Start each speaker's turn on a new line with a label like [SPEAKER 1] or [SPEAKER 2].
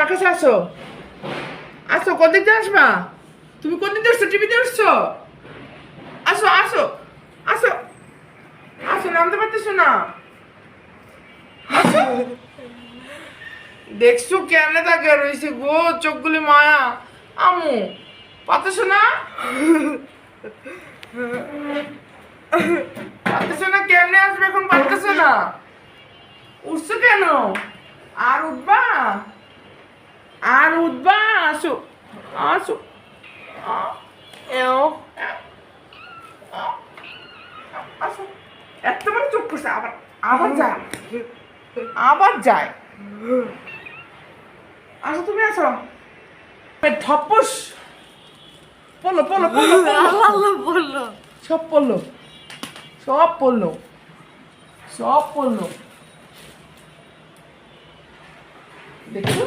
[SPEAKER 1] আমার কাছে আসো, আসো। কোনদিক দিয়ে আসবা? তুমি কোনদিক দিয়ে আসছো? টিভিতে আসছো? আসো আসো আসো আসো, নামতে পারতেছো না? আসো। দেখছো কেমনে তাকে রয়েছে গো, চোখগুলি মায়া। আমু পারতেছো না? পারতেছো না? কেমনে আসবে এখন? পারতেছো না? উঠছো কেন? আর উঠবা? আর উঠবা? আসো আসো। এও আসো। এত বড় চোখ করছে, আবার আবার যায়, আবার যায়। আসো, তুমি আসো। ঠপস পড়লো পড়লো পড়লো পড়লো,
[SPEAKER 2] আল্লাহ বললো।
[SPEAKER 1] সব পড়লো, সব পড়লো, সব পড়লো। দেখছো?